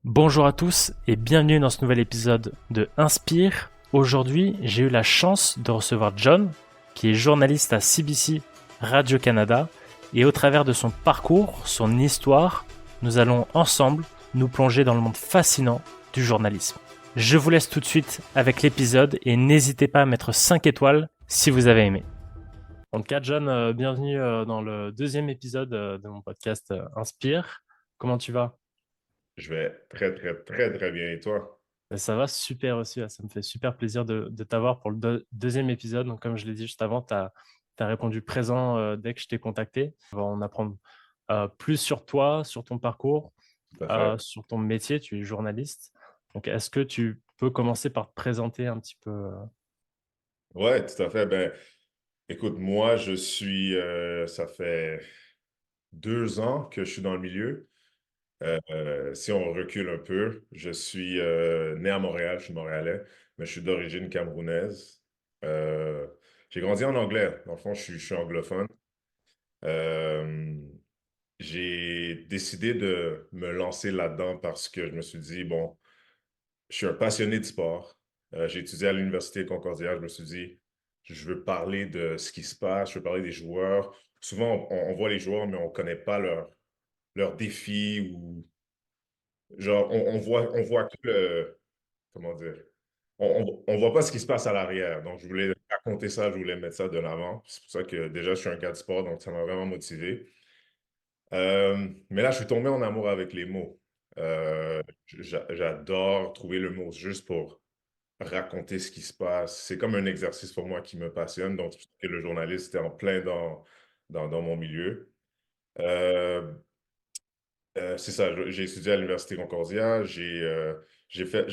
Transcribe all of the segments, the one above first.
Bonjour à tous et bienvenue dans ce nouvel épisode de Inspire. Aujourd'hui, j'ai eu la chance de recevoir John, qui est journaliste à CBC Radio-Canada, et au travers de son parcours, son histoire, nous allons ensemble nous plonger dans le monde fascinant du journalisme. Je vous laisse tout de suite avec l'épisode et n'hésitez pas à mettre 5 étoiles si vous avez aimé. En tout cas, John, bienvenue dans le deuxième épisode de mon podcast Inspire. Comment tu vas? Je vais très, très, très, très bien. Et toi? Ça va super aussi, ça me fait super plaisir de t'avoir pour le deuxième épisode. Donc, comme je l'ai dit juste avant, tu as répondu présent dès que je t'ai contacté. On va en apprendre plus sur toi, sur ton parcours, Tout à fait. sur ton métier. Tu es journaliste. Donc, est-ce que tu peux commencer par te présenter un petit peu Ouais, tout à fait. Ben, écoute, moi, ça fait 2 ans que je suis dans le milieu. Si on recule un peu, je suis né à Montréal, je suis montréalais, mais je suis d'origine camerounaise. Euh, j'ai grandi en anglais. Dans le fond, je suis anglophone. Euh, j'ai décidé de me lancer là-dedans parce que je me suis dit, bon, je suis un passionné de sport. J'ai étudié à l'Université Concordia. Je me suis dit, je veux parler de ce qui se passe, je veux parler des joueurs. Souvent, on voit les joueurs, mais on ne connaît pas leurs défis ou genre, on voit que comment dire, on voit pas ce qui se passe à l'arrière. Donc, je voulais raconter ça, je voulais mettre ça de l'avant. C'est pour ça que déjà, je suis un gars de sport, donc ça m'a vraiment motivé. Mais là, je suis tombé en amour avec les mots. J'adore trouver le mot juste pour raconter ce qui se passe. C'est comme un exercice pour moi qui me passionne. Donc, c'est pour ça que le journaliste était en plein dans mon milieu. Euh, c'est ça, j'ai étudié à l'Université Concordia. J'ai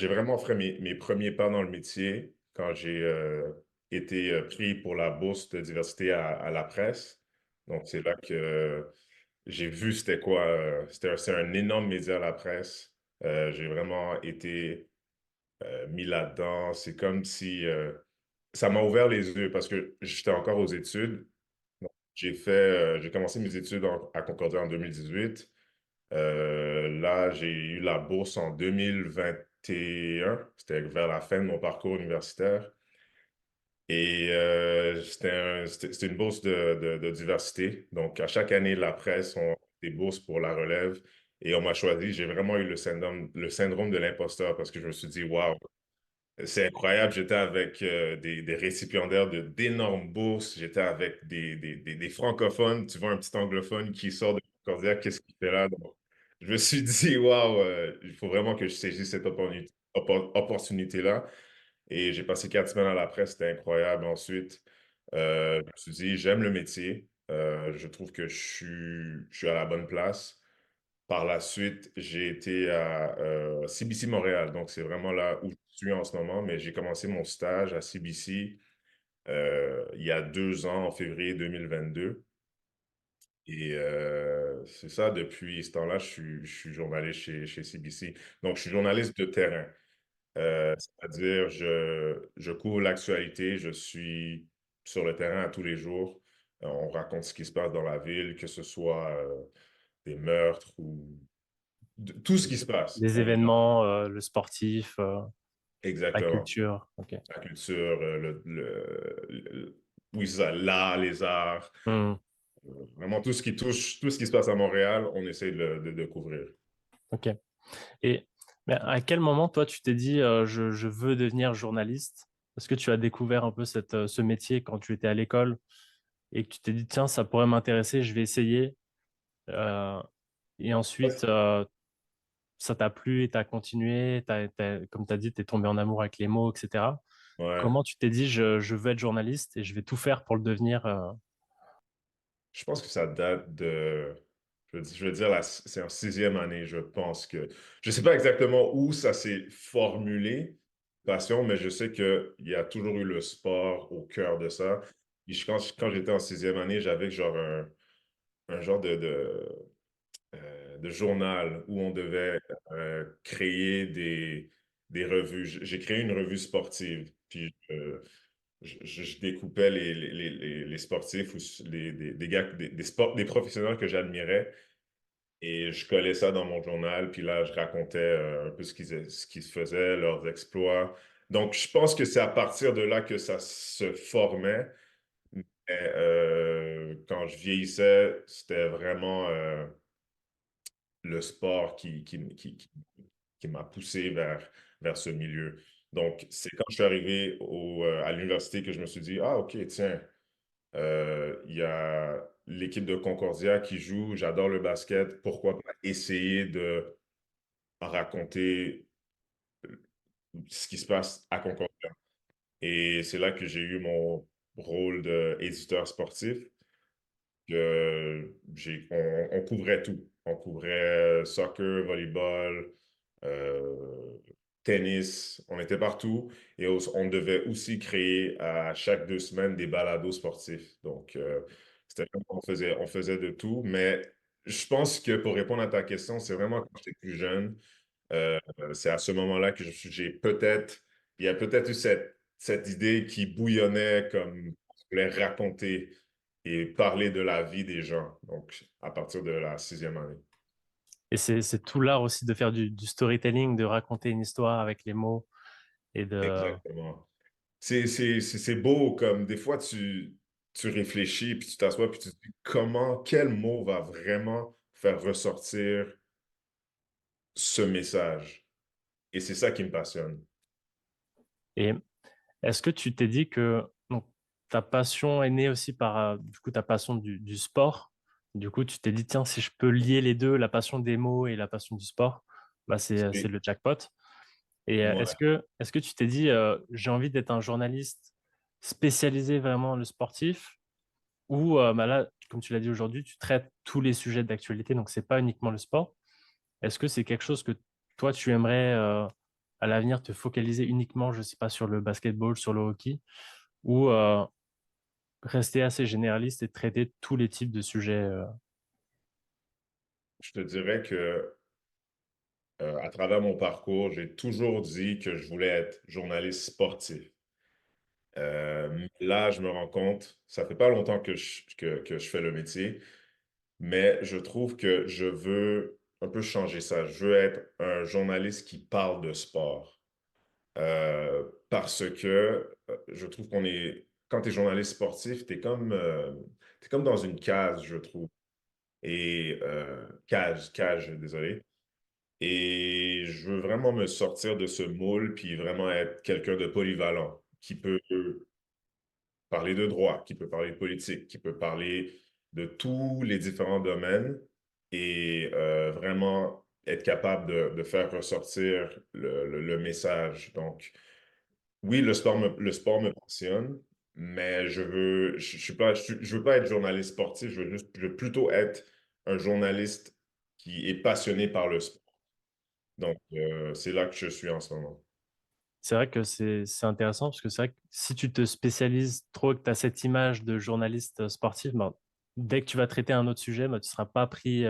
vraiment fait mes premiers pas dans le métier quand j'ai été pris pour la bourse de diversité à la presse. Donc, c'est là que j'ai vu c'était quoi. C'est un énorme média, la presse. J'ai vraiment été mis là-dedans. C'est comme si ça m'a ouvert les yeux parce que j'étais encore aux études. Donc, j'ai commencé mes études à Concordia en 2018. Là, j'ai eu la bourse en 2021. C'était vers la fin de mon parcours universitaire. Et c'était une bourse de diversité. Donc, à chaque année, la presse ont des bourses pour la relève. Et on m'a choisi. J'ai vraiment eu le syndrome de l'imposteur parce que je me suis dit, waouh, c'est incroyable. J'étais avec des récipiendaires d'énormes bourses. J'étais avec des francophones. Tu vois, un petit anglophone qui sort de Concordia, qu'est-ce qu'il fait là? Donc, je me suis dit, waouh, il faut vraiment que je saisisse cette opportunité-là. Et j'ai passé 4 semaines à la presse, c'était incroyable. Ensuite, je me suis dit, j'aime le métier. Je trouve que je suis à la bonne place. Par la suite, j'ai été à CBC Montréal, donc c'est vraiment là où je suis en ce moment, mais j'ai commencé mon stage à CBC il y a 2 ans, en février 2022. Et c'est ça, depuis ce temps-là, je suis journaliste chez CBC. Donc, je suis journaliste de terrain. C'est-à-dire, je couvre l'actualité, je suis sur le terrain à tous les jours. On raconte ce qui se passe dans la ville, que ce soit des meurtres ou tout ce qui se passe. des événements, le sportif, la Exactement. culture? Ok. La culture, oui, c'est ça, l'art, les arts, Hmm, vraiment tout ce qui touche, tout ce qui se passe à Montréal, on essaie de couvrir. ok. Et mais à quel moment, toi, tu t'es dit, je veux devenir journaliste? Est-ce que tu as découvert un peu ce métier quand tu étais à l'école et que tu t'es dit, tiens, ça pourrait m'intéresser, je vais essayer. euh, et ensuite, ça t'a plu et tu as continué, comme tu as dit, tu es tombé en amour avec les mots, etc. Ouais. Comment tu t'es dit, je veux être journaliste et je vais tout faire pour le devenir Je pense que ça date je veux dire, c'est en 6e année, je pense que, je sais pas exactement où ça s'est formulé, passion, mais je sais qu'il y a toujours eu le sport au cœur de ça. Puis quand j'étais en 6e année, j'avais genre un genre de journal où on devait créer des revues. J'ai créé une revue sportive, puis je découpais les sportifs ou des gars, des professionnels que j'admirais. Et je collais ça dans mon journal, puis là, je racontais un peu ce qui se faisait, leurs exploits. Donc, je pense que c'est à partir de là que ça se formait. Mais, quand je vieillissais, c'était vraiment le sport qui m'a poussé vers ce milieu. Donc, c'est quand je suis arrivé à l'université que je me suis dit, ah, OK, tiens, il y a l'équipe de Concordia qui joue, j'adore le basket, pourquoi pas essayer de raconter ce qui se passe à Concordia. Et c'est là que j'ai eu mon rôle d'éditeur sportif, que on couvrait tout. On couvrait soccer, volleyball, euh, tennis, on était partout. Et on devait aussi créer à chaque 2 semaines des balados sportifs. Donc, c'était vraiment, on faisait de tout. Mais je pense que pour répondre à ta question, c'est vraiment quand j'étais plus jeune, c'est à ce moment-là que il y a peut-être eu cette idée qui bouillonnait comme je voulais raconter et parler de la vie des gens. Donc, à partir de la 6e année. Et c'est tout l'art aussi de faire du storytelling, de raconter une histoire avec les mots et de... Exactement. C'est beau, comme des fois tu réfléchis, puis tu t'assois, puis tu te dis quel mot va vraiment faire ressortir ce message. Et c'est ça qui me passionne. Et est-ce que tu t'es dit que donc, ta passion est née aussi par du coup ta passion du sport? Du coup, tu t'es dit, tiens, si je peux lier les deux, la passion des mots et la passion du sport, bah c'est Et le jackpot. Et moi, est-ce que tu t'es dit, j'ai envie d'être un journaliste spécialisé vraiment dans le sportif ou bah là, comme tu l'as dit aujourd'hui, tu traites tous les sujets d'actualité, donc c'est pas uniquement le sport. Est-ce que c'est quelque chose que toi, tu aimerais à l'avenir te focaliser uniquement, je sais pas, sur le basketball, sur le hockey, ou rester assez généraliste et traiter tous les types de sujets je te dirais que à travers mon parcours, j'ai toujours dit que je voulais être journaliste sportif. Là, je me rends compte, ça fait pas longtemps que je fais le métier, mais je trouve que je veux un peu changer ça. Je veux être un journaliste qui parle de sport. Parce que je trouve quand tu es journaliste sportif, t'es comme dans une case, je trouve. Et cage, désolé. Et je veux vraiment me sortir de ce moule, puis vraiment être quelqu'un de polyvalent, qui peut parler de droit, qui peut parler de politique, qui peut parler de tous les différents domaines et vraiment être capable de faire ressortir le message. Donc, oui, le sport me passionne, mais je veux pas être journaliste sportif, je veux plutôt être un journaliste qui est passionné par le sport. Donc, c'est là que je suis en ce moment. C'est vrai que c'est intéressant parce que c'est vrai que si tu te spécialises trop et que tu as cette image de journaliste sportif, ben, dès que tu vas traiter un autre sujet, ben, tu ne seras pas pris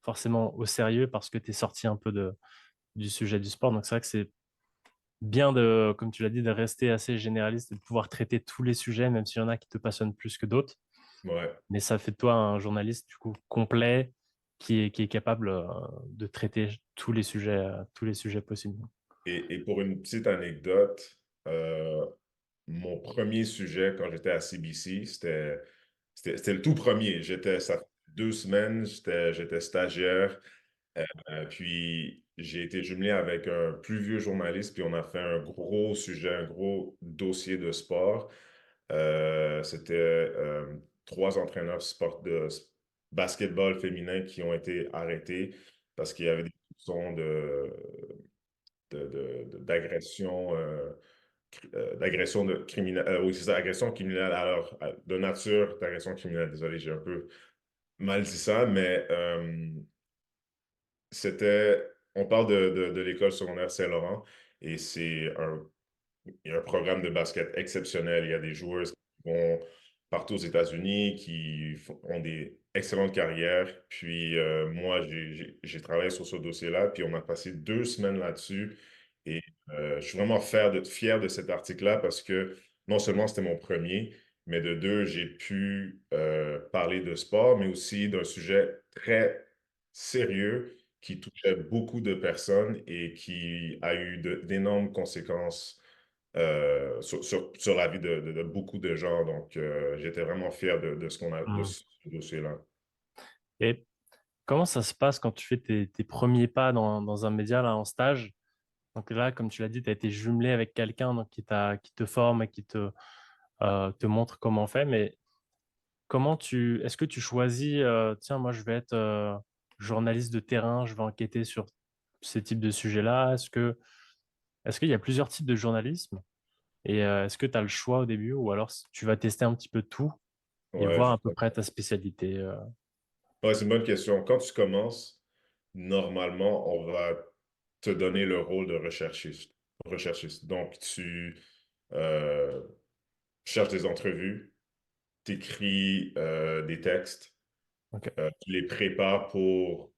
forcément au sérieux parce que tu es sorti un peu du sujet du sport. Donc c'est vrai que c'est bien de, comme tu l'as dit, de rester assez généraliste et de pouvoir traiter tous les sujets, même s'il y en a qui te passionnent plus que d'autres. Ouais. Mais ça fait de toi un journaliste du coup complet qui est capable de traiter tous les sujets possibles. Et pour une petite anecdote, mon premier sujet quand j'étais à CBC, c'était le tout premier. Ça fait 2 semaines, j'étais stagiaire. Puis j'ai été jumelé avec un plus vieux journaliste, puis on a fait un gros sujet, un gros dossier de sport. C'était 3 entraîneurs de basketball féminin qui ont été arrêtés parce qu'il y avait des soupçons d'agression criminelle. Oui, c'est ça, agression criminelle. Alors, de nature d'agression criminelle. Désolé, j'ai un peu mal dit ça, mais on parle de l'école secondaire Saint-Laurent et il y a un programme de basket exceptionnel. Il y a des joueurs qui vont partout aux États-Unis, ont des excellentes carrières. Puis moi, j'ai travaillé sur ce dossier-là, puis on a passé 2 semaines là-dessus. Et je suis vraiment fier de cet article-là parce que non seulement c'était mon premier, mais de deux, j'ai pu parler de sport, mais aussi d'un sujet très sérieux qui touchait beaucoup de personnes et qui a eu d'énormes conséquences sur la vie de beaucoup de gens. Donc, j'étais vraiment fier de ce qu'on a, de Hmm. ce dossier-là. Et comment ça se passe quand tu fais tes premiers pas dans un média là en stage? Donc là, comme tu l'as dit, tu as été jumelé avec quelqu'un donc qui te forme et te montre comment on fait. Mais est-ce que tu choisis, tiens, moi je vais être journaliste de terrain, je vais enquêter sur ces types de sujets-là. Est-ce qu'il y a plusieurs types de journalisme? Et est-ce que tu as le choix au début ou alors tu vas tester un petit peu tout et Ouais, voir à peu près ta spécialité? ouais, c'est une bonne question. Quand tu commences, normalement, on va te donner le rôle de recherchiste. Recherchiste. Donc, tu euh, cherches des entrevues, tu écris des textes, Ok. tu les prépares pour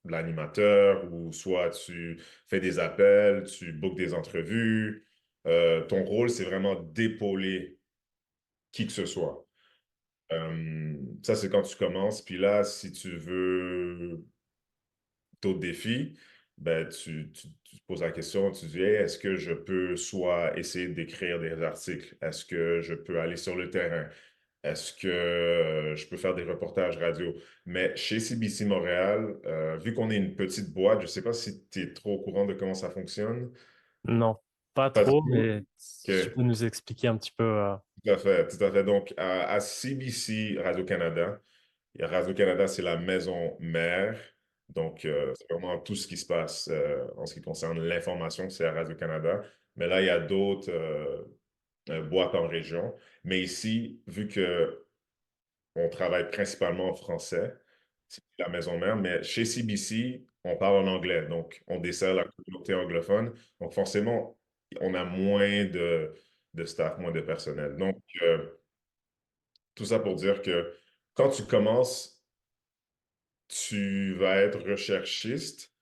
l'animateur ou soit tu fais des appels, tu bookes des entrevues. Ton rôle, c'est vraiment d'épauler qui que ce soit. Ça, c'est quand tu commences. Puis là, si tu veux d'autres défis, ben, tu te poses la question, tu dis, hey, est-ce que je peux soit essayer d'écrire des articles? Est-ce que je peux aller sur le terrain? Est-ce que je peux faire des reportages radio? Mais chez CBC Montréal, vu qu'on est une petite boîte, je ne sais pas si tu es trop au courant de comment ça fonctionne. Non, pas Pas du trop, tout. mais si tu Que, peux nous expliquer un petit peu. tout à fait, tout à fait. Donc, à CBC Radio-Canada, et Radio-Canada, c'est la maison mère. Donc, c'est vraiment tout ce qui se passe en ce qui concerne l'information, c'est à Radio-Canada. Mais là, il y a d'autres boîtes en région. Mais ici, vu que on travaille principalement en français, c'est la maison mère, mais chez CBC, on parle en anglais. Donc, on dessert la communauté anglophone. Donc, forcément, on a moins de staff, moins de personnel. Donc, tout ça pour dire que quand tu commences, tu vas être recherchiste,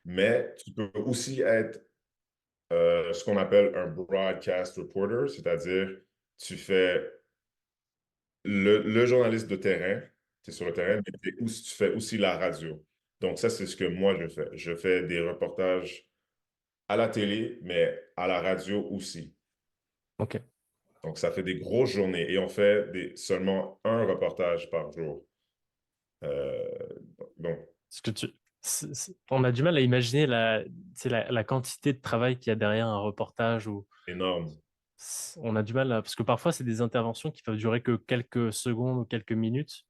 mais tu peux aussi être ce qu'on appelle un broadcast reporter, c'est-à-dire tu fais le journaliste de terrain, tu es sur le terrain, mais tu fais aussi la radio. Donc ça, c'est ce que moi je fais. Je fais des reportages à la télé, mais à la radio aussi. Ok. Donc ça fait des grosses journées et on fait seulement un reportage par jour. Euh, donc, Parce que on a du mal à imaginer la quantité de travail qu'il y a derrière un reportage ou énorme. on a du mal parce que parfois c'est des interventions qui peuvent durer que quelques secondes ou quelques minutes.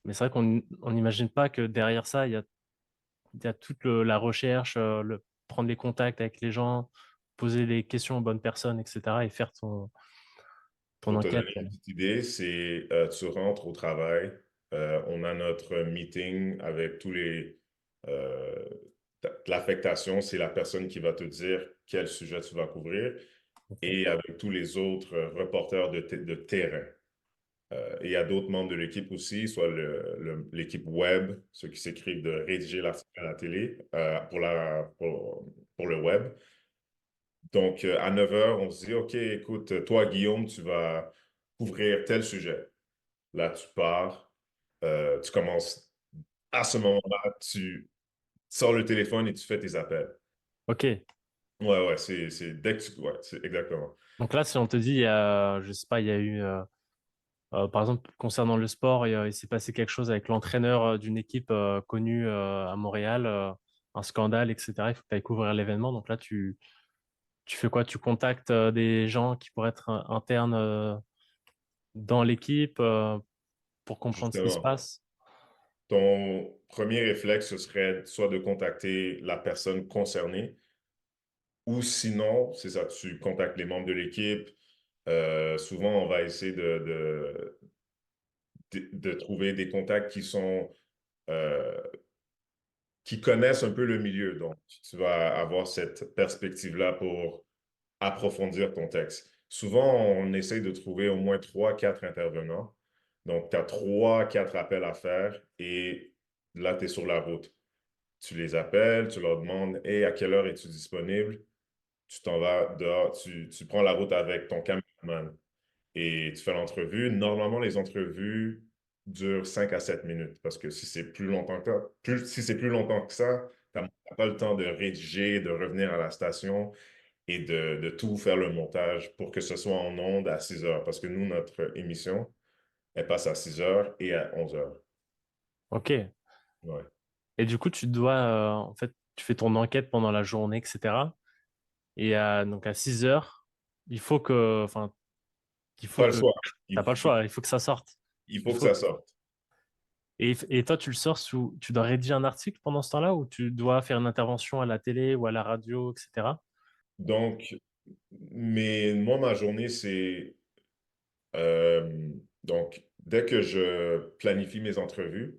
Mais c'est vrai qu'on n'imagine pas que derrière ça, il y a toute la recherche, prendre les contacts avec les gens, poser les questions aux bonnes personnes, etc. et faire ton Pour te enquête, donner quoi. une petite idée, c'est tu rentres au travail, on a notre meeting avec tous les... euh, l'affectation, c'est la personne qui va te dire quel sujet tu vas couvrir Ok. et avec tous les autres reporters de terrain. Et il y a d'autres membres de l'équipe aussi, soit l'équipe web, ceux qui s'écrivent de rédiger l'article à la télé pour le web. Donc, à 9 heures, on se dit, OK, écoute, toi, Guillaume, tu vas couvrir tel sujet. Là, tu pars, tu commences à ce moment-là, tu sors le téléphone et tu fais tes appels. Ok. Ouais, ouais, c'est dès que tu... Ouais, c'est exactement. Donc là, si on te dit, je sais pas, il y a eu par exemple, concernant le sport, il s'est passé quelque chose avec l'entraîneur d'une équipe connue à Montréal, un scandale, etc. Il faut que tu ailles couvrir l'événement. Donc là, tu fais quoi? Tu contactes des gens qui pourraient être internes dans l'équipe pour comprendre ce qui se Justement, passe. ton premier réflexe, ce serait soit de contacter la personne concernée ou sinon, c'est ça, tu contactes les membres de l'équipe. Souvent, on va essayer de trouver des contacts euh, qui connaissent un peu le milieu. Donc, tu vas avoir cette perspective-là pour approfondir ton texte. Souvent, on essaye de trouver au moins trois, quatre intervenants. Donc, tu as trois, quatre appels à faire et là, tu es sur la route. Tu les appelles, tu leur demandes, hey, à quelle heure es-tu disponible? Tu t'en vas dehors, tu prends la route avec ton caméraman et tu fais l'entrevue. Normalement, les entrevues, dure 5 à 7 minutes. Parce que si c'est plus longtemps que ça, si c'est plus longtemps que ça, tu n'as pas le temps de rédiger, de revenir à la station et de tout faire le montage pour que ce soit en ondes à 6 heures. Parce que nous, notre émission, elle passe à 6 heures et à 11 heures. Ok. Ouais. Et du coup, tu dois, en fait, tu fais ton enquête pendant la journée, etc. Et donc à 6 heures, enfin, il faut Pas le que, choix. t'as pas le choix, il faut que ça sorte. Il Il faut que faut. ça sorte. Et toi, tu le sors tu dois rédiger un article pendant ce temps-là ou tu dois faire une intervention à la télé ou à la radio, etc. Donc, mais moi, ma journée, c'est donc dès que je planifie mes entrevues,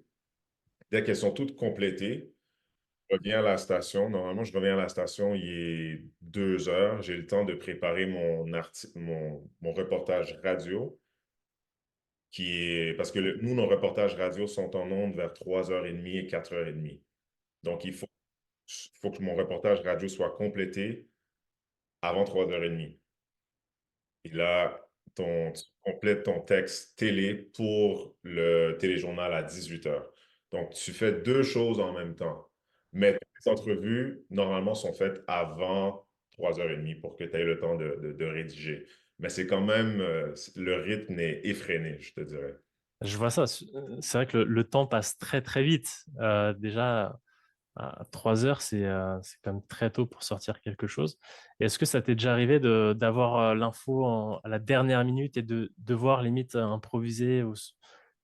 dès qu'elles sont toutes complétées, je reviens à la station. Normalement, je reviens à la station, il est 2 heures. J'ai le temps de préparer mon reportage radio, parce que nous, nos reportages radio sont en ondes vers 3h30 et 4h30. Donc, il faut que mon reportage radio soit complété avant 3h30. Et là, tu complètes ton texte télé pour le téléjournal à 18 heures. Donc, tu fais deux choses en même temps. Mais les entrevues, normalement, sont faites avant 3h30 pour que tu aies le temps de rédiger. Mais c'est quand même, le rythme est effréné, je te dirais. Je vois ça. C'est vrai que le temps passe très très vite. Déjà, à 3 heures, c'est quand même très tôt pour sortir quelque chose. Et est-ce que ça t'est déjà arrivé d'avoir l'info à la dernière minute et de devoir limite improviser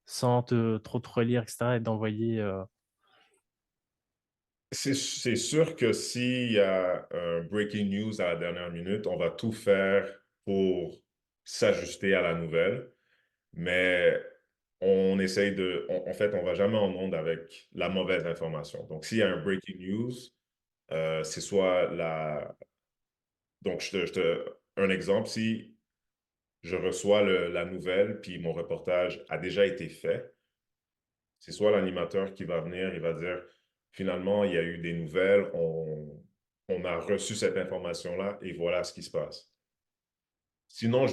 sans trop te relire, etc. et d'envoyer C'est sûr que s'il y a un breaking news à la dernière minute, on va tout faire pour s'ajuster à la nouvelle. Mais on essaye en fait, on va jamais en onde avec la mauvaise information. Donc, s'il y a un breaking news, c'est soit donc, un exemple, si je reçois la nouvelle, puis mon reportage a déjà été fait, c'est soit l'animateur qui va venir, il va dire, finalement, il y a eu des nouvelles, on a reçu cette information-là, et voilà ce qui se passe. Sinon,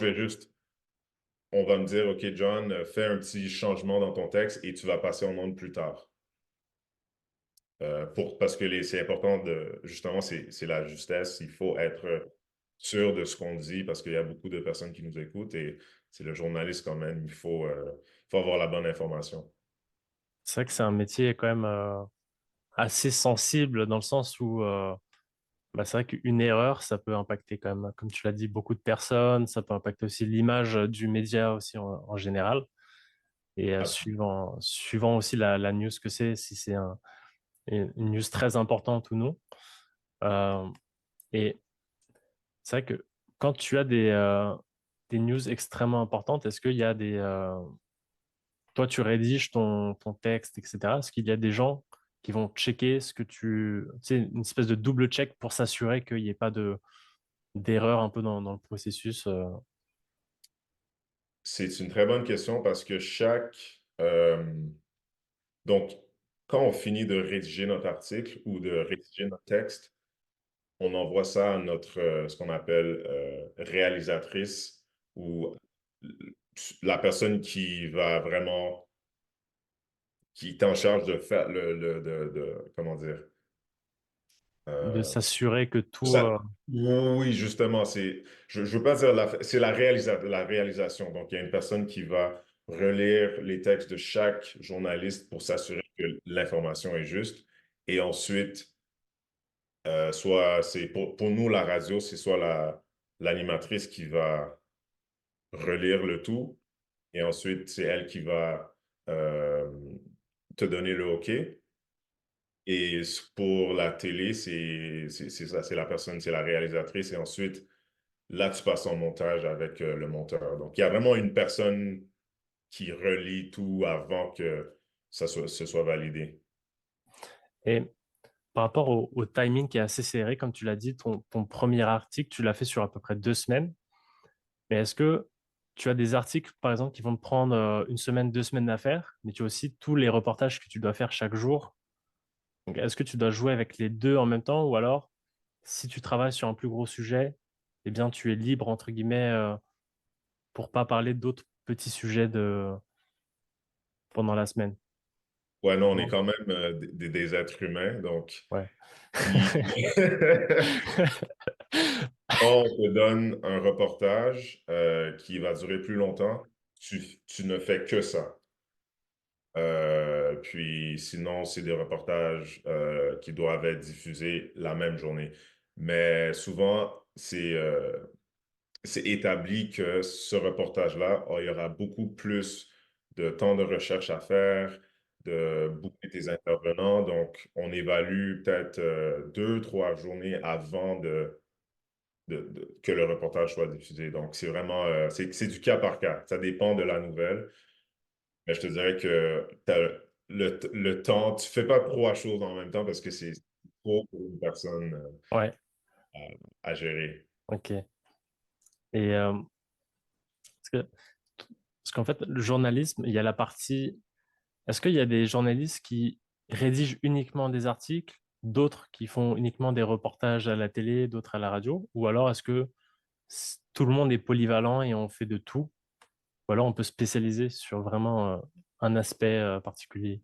on va me dire, OK, John, fais un petit changement dans ton texte et tu vas passer en onde plus tard. Parce que c'est important justement, c'est la justesse. Il faut être sûr de ce qu'on dit parce qu'il y a beaucoup de personnes qui nous écoutent et c'est le journaliste quand même. Il faut avoir la bonne information. c'est vrai que c'est un métier quand même assez sensible dans le sens où bah, c'est vrai qu'une erreur, ça peut impacter quand même, comme tu l'as dit, beaucoup de personnes. Ça peut impacter aussi l'image du média aussi en général. Et Absolument. suivant aussi la news que c'est, si c'est une news très importante ou non. Euh, et c'est vrai que quand tu as des news extrêmement importantes, est-ce qu'il y a toi, tu rédiges ton texte, etc. Est-ce qu'il y a des gens qui vont checker ce que tu sais, une espèce de double check pour s'assurer qu'il n'y ait pas d'erreur un peu dans le processus. C'est une très bonne question parce que donc, quand on finit de rédiger notre article ou de rédiger notre texte, on envoie ça à ce qu'on appelle réalisatrice ou la personne qui est en charge de faire comment dire, De euh, s'assurer que tout. ça, oui, justement, je veux pas dire c'est la réalisation. Donc, il y a une personne qui va relire les textes de chaque journaliste pour s'assurer que l'information est juste. Et ensuite, soit c'est pour nous, la radio, c'est soit l'animatrice qui va relire le tout, et ensuite, c'est elle qui va euh, te donner le OK. Et pour la télé, c'est ça, c'est la personne, c'est la réalisatrice, et ensuite, là, tu passes en montage avec le monteur. Donc, il y a vraiment une personne qui relie tout avant que ce soit validé. Et par rapport au timing qui est assez serré, comme tu l'as dit, ton premier article, tu l'as fait sur à peu près 2 semaines. Mais est-ce que tu as des articles, par exemple, qui vont te prendre une semaine, 2 semaines à faire, mais tu as aussi tous les reportages que tu dois faire chaque jour. Donc, est-ce que tu dois jouer avec les deux en même temps ou alors, si tu travailles sur un plus gros sujet, eh bien, tu es libre, entre guillemets, pour pas parler d'autres petits sujets pendant la semaine. Ouais, non, on est Non? quand même des êtres humains, donc Ouais. si on te donne un reportage qui va durer plus longtemps, tu ne fais que ça. Puis sinon, c'est des reportages qui doivent être diffusés la même journée. Mais souvent, c'est établi que ce reportage-là, il y aura beaucoup plus de temps de recherche à faire, de booker des intervenants. Donc, on évalue peut-être 2, 3 journées avant que le reportage soit diffusé. Donc, c'est vraiment, c'est du cas par cas. Ça dépend de la nouvelle. Mais je te dirais que le temps, tu fais pas 3 choses en même temps parce que c'est trop pour une personne Ouais, à gérer. ok. Et parce que, parce qu'en fait, le journalisme, il y a la partie. Est-ce qu'il y a des journalistes qui rédigent uniquement des articles, d'autres qui font uniquement des reportages à la télé, d'autres à la radio? Ou alors est-ce que tout le monde est polyvalent et on fait de tout? Ou alors on peut spécialiser sur vraiment un aspect particulier?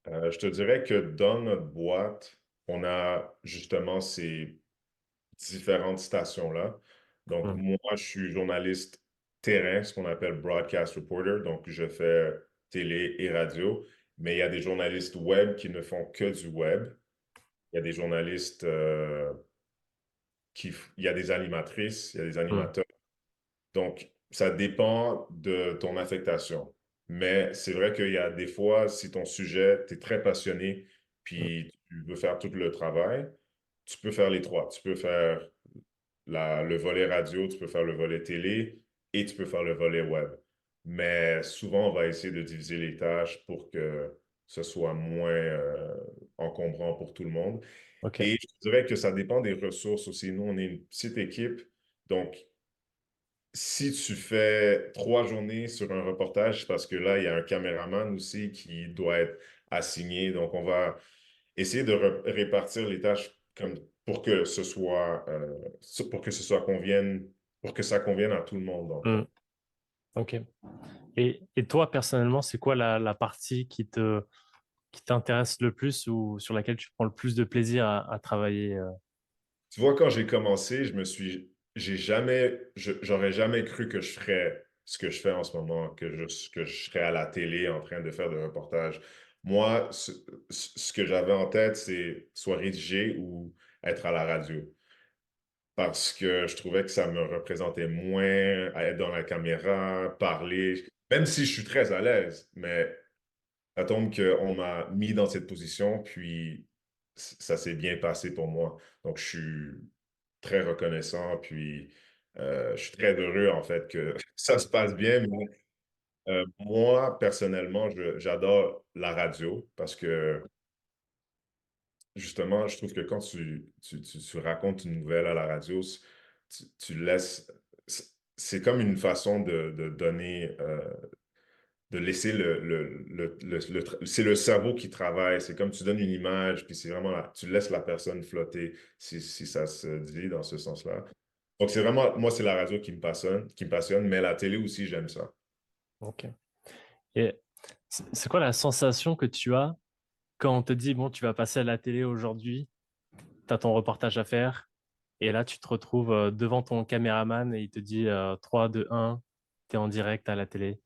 Je te dirais que dans notre boîte, on a justement ces différentes stations-là. Donc, Hmm, moi, je suis journaliste terrain, ce qu'on appelle broadcast reporter. Donc, je fais télé et radio. Mais il y a des journalistes web qui ne font que du web. Il y a des journalistes il y a des animatrices, il y a des hmm, animateurs. Donc, ça dépend de ton affectation. Mais c'est vrai qu'il y a des fois, si ton sujet, tu es très passionné, hmm, puis tu veux faire tout le travail, tu peux faire les trois. Tu peux faire le volet radio, tu peux faire le volet télé et tu peux faire le volet web. Mais souvent, on va essayer de diviser les tâches pour que ce soit moins encombrant pour tout le monde. ok. Et je dirais que ça dépend des ressources aussi. Nous, on est une petite équipe, donc si tu fais 3 journées sur un reportage, c'est parce que là, il y a un caméraman aussi qui doit être assigné. Donc, on va essayer de répartir les tâches comme pour que ce soit convienne, pour que ça convienne à tout le monde, dans le Hmm, fond. ok. Et toi, personnellement, c'est quoi la partie qui t'intéresse le plus ou sur laquelle tu prends le plus de plaisir à travailler Tu vois, quand j'ai commencé, j'aurais jamais cru que je ferais ce que je fais en ce moment, que je serais à la télé en train de faire des reportages. Moi, ce que j'avais en tête, c'est soit rédiger ou être à la radio. Parce que je trouvais que ça me représentait moins à être dans la caméra, parler, même si je suis très à l'aise, mais ça tombe qu'on m'a mis dans cette position, puis ça s'est bien passé pour moi. Donc, je suis très reconnaissant, puis je suis très heureux, en fait, que ça se passe bien. Mais moi, personnellement, j'adore la radio parce que, justement, je trouve que quand tu racontes une nouvelle à la radio, tu laisses... C'est comme une façon de donner... de laisser c'est le cerveau qui travaille. C'est comme tu donnes une image, puis c'est vraiment tu laisses la personne flotter, si ça se dit dans ce sens-là. Donc c'est vraiment, moi, c'est la radio qui me passionne, mais la télé aussi, j'aime ça. Ok. Et c'est quoi la sensation que tu as quand on te dit, bon, tu vas passer à la télé aujourd'hui, tu as ton reportage à faire, et là, tu te retrouves devant ton caméraman et il te dit 3, 2, 1, tu es en direct à la télé.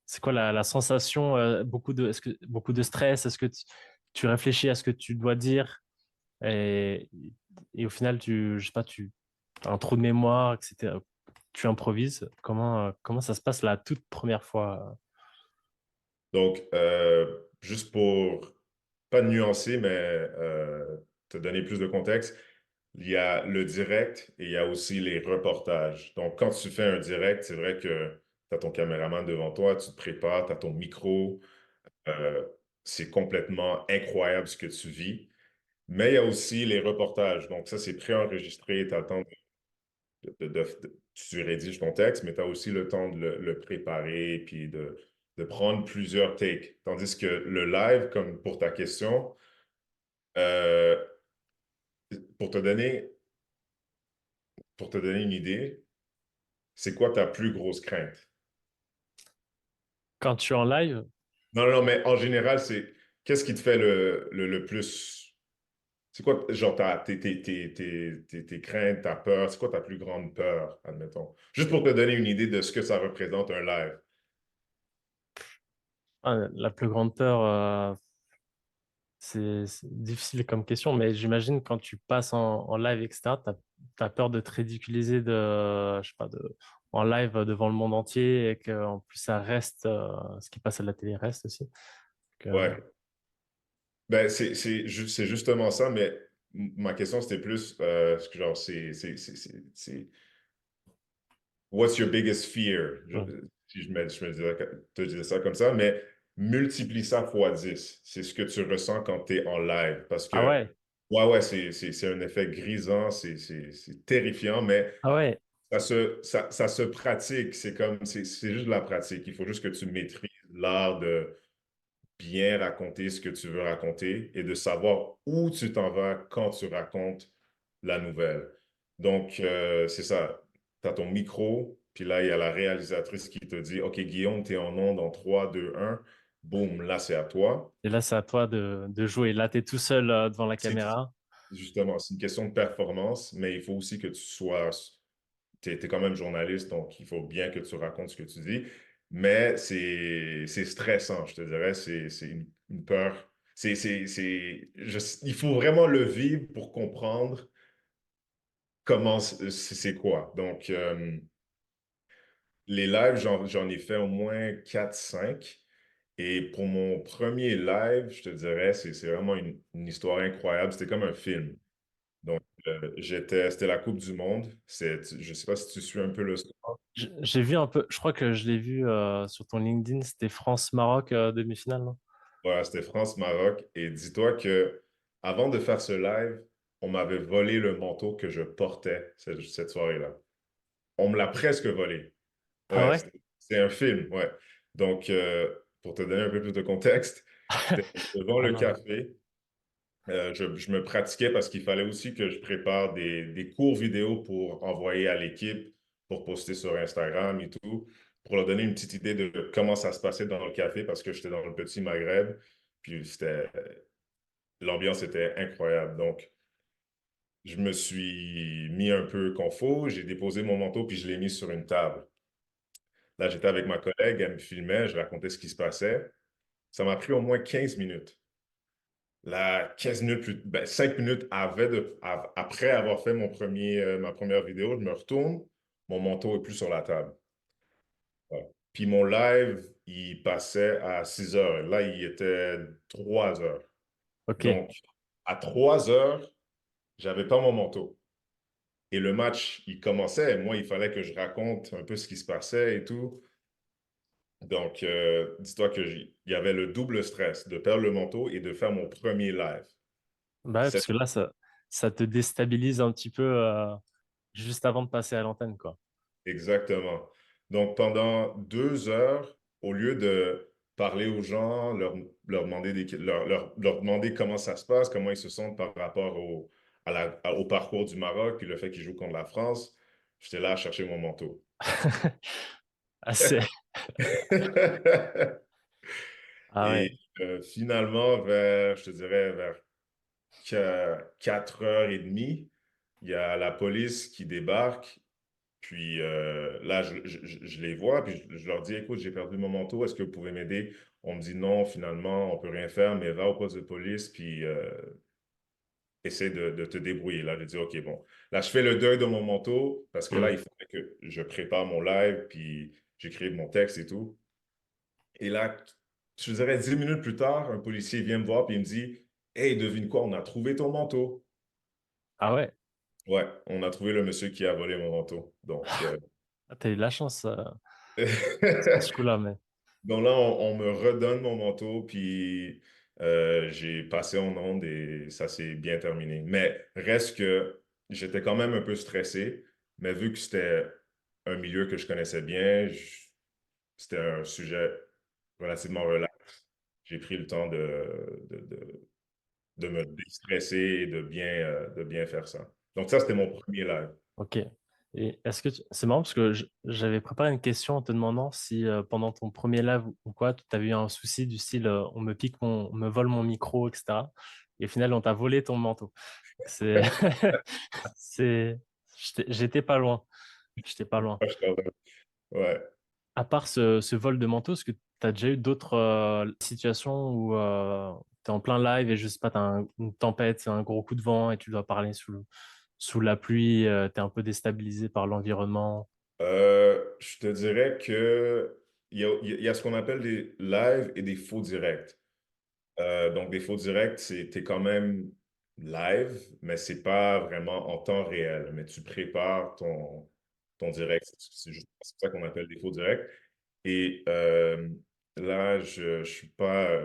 C'est quoi la sensation beaucoup de stress? Est-ce que tu réfléchis à ce que tu dois dire et, et au final, je sais pas, tu as un trou de mémoire, etc. Tu improvises. Comment ça se passe la toute première fois? Donc, juste pour pas nuancer, mais te donner plus de contexte, il y a le direct et il y a aussi les reportages. Donc, quand tu fais un direct, c'est vrai que tu as ton caméraman devant toi, tu te prépares, tu as ton micro. Euh, c'est complètement incroyable ce que tu vis. Mais il y a aussi les reportages. Donc, ça, c'est préenregistré. Tu as le temps tu rédiges ton texte, mais tu as aussi le temps de le préparer puis de prendre plusieurs takes. Tandis que le live, comme pour ta question, euh, pour te donner, pour te donner une idée, c'est quoi ta plus grosse crainte? Quand tu es en live? Non, non, mais en général, qu'est-ce qui te fait le plus. C'est quoi, genre, tes craintes, ta peur? C'est quoi ta plus grande peur, admettons? Juste pour te donner une idée de ce que ça représente un live. Ah, la plus grande peur, c'est difficile comme question, mais j'imagine quand tu passes en live, etc., t'as peur de te ridiculiser je sais pas, en live devant le monde entier et qu'en plus ça reste, ce qui passe à la télé reste aussi. Ouais. Ben, c'est justement ça, mais ma question, c'était plus, genre, what's your biggest fear? Hmm. Si te disais ça comme ça, mais multiplie ça fois 10. C'est ce que tu ressens quand tu es en live. Parce Ah que, ouais, ouais, c'est un effet grisant, c'est terrifiant, mais ah ouais. ça se pratique. C'est juste de la pratique. Il faut juste que tu maîtrises l'art de bien raconter ce que tu veux raconter et de savoir où tu t'en vas quand tu racontes la nouvelle. Donc, c'est ça. Tu as ton micro, puis là, il y a la réalisatrice qui te dit, OK, Guillaume, tu es en onde en 3, 2, 1. Boum, là, c'est à toi. Et là, c'est à toi de jouer. Là, t'es tout seul devant la C'est caméra. justement, c'est une question de performance, mais il faut aussi que tu sois t'es quand même journaliste, donc il faut bien que tu racontes ce que tu dis. Mais c'est stressant, je te dirais. C'est une peur. Il faut vraiment le vivre pour comprendre comment c'est quoi. Donc, les lives, j'en ai fait au moins 4 5. Et pour mon premier live, je te dirais, c'est vraiment une histoire incroyable. C'était comme un film. Donc, c'était la Coupe du Monde. Je ne sais pas si tu suis un peu le sport. J'ai vu un peu, je crois que je l'ai vu sur ton LinkedIn, c'était France-Maroc demi-finale, non? Voilà, c'était France-Maroc. Et dis-toi que avant de faire ce live, on m'avait volé le manteau que je portais cette soirée-là. On me l'a presque volé. Ah Ouais, ouais? c'est un film, ouais. Donc, pour te donner un peu plus de contexte, j'étais devant Ah le non. café. Je me pratiquais parce qu'il fallait aussi que je prépare des courts vidéos pour envoyer à l'équipe, pour poster sur Instagram et tout, pour leur donner une petite idée de comment ça se passait dans le café parce que j'étais dans le petit Maghreb. Puis l'ambiance était incroyable. Donc, je me suis mis un peu confort, j'ai déposé mon manteau puis je l'ai mis sur une table. Là, j'étais avec ma collègue, elle me filmait, je racontais ce qui se passait. Ça m'a pris au moins 15 minutes. Là, 15 minutes ben, 5 minutes après avoir fait ma première vidéo, je me retourne, mon manteau est plus sur la table. Ouais. Puis mon live, il passait à 6 heures. Là, il était 3 heures. Ok. Donc, à 3 heures, j'avais pas mon manteau. Et le match, il commençait. Moi, il fallait que je raconte un peu ce qui se passait et tout. Donc, dis-toi il y avait le double stress de perdre le manteau et de faire mon premier live. Bah ouais, parce que là, ça te déstabilise un petit peu juste avant de passer à l'antenne, quoi. Exactement. Donc, pendant 2 heures, au lieu de parler aux gens, leur demander leur demander comment ça se passe, comment ils se sentent par rapport au parcours du Maroc, puis le fait qu'ils jouent contre la France, j'étais là à chercher mon manteau. Assez. Ah Et ouais. finalement, je te dirais, vers 4h30, il y a la police qui débarque. Puis là, je les vois, puis je leur dis, écoute, j'ai perdu mon manteau, est-ce que vous pouvez m'aider? On me dit non, finalement, on peut rien faire, mais va au poste de police, puis essaie de te débrouiller. Là, je dis, OK, bon. Là, je fais le deuil de mon manteau, parce que là, Hmm. il fallait que je prépare mon live, puis j'écris mon texte et tout. Et là, je dirais 10 minutes plus tard, un policier vient me voir, puis il me dit, hey, devine quoi, on a trouvé ton manteau. Ah ouais. Ouais, on a trouvé le monsieur qui a volé mon manteau. Donc, Ah, t'as eu de la chance sur ce coup-là, mais. donc là, on me redonne mon manteau, puis j'ai passé en onde et ça s'est bien terminé. Mais reste que j'étais quand même un peu stressé, mais vu que c'était un milieu que je connaissais bien, c'était un sujet relativement relax. J'ai pris le temps de me déstresser et de bien faire ça. Donc ça, c'était mon premier live. Ok. Et est-ce que c'est marrant parce que j'avais préparé une question en te demandant si pendant ton premier live ou quoi, tu avais eu un souci du style on me pique on me vole mon micro, etc. Et au final, on t'a volé ton manteau. C'est, c'est, j'étais pas loin. J'étais pas loin. Ouais. À part ce vol de manteau, est-ce que tu as déjà eu d'autres situations où tu es en plein live et je sais pas, tu as une tempête, un gros coup de vent et tu dois parler sous la pluie, tu es un peu déstabilisé par l'environnement? Je te dirais que il y a ce qu'on appelle des lives et des faux directs. Donc, des faux directs, t'es quand même live, mais c'est pas vraiment en temps réel. Mais tu prépares ton direct. C'est ça qu'on appelle des faux directs. Et là, je suis pas.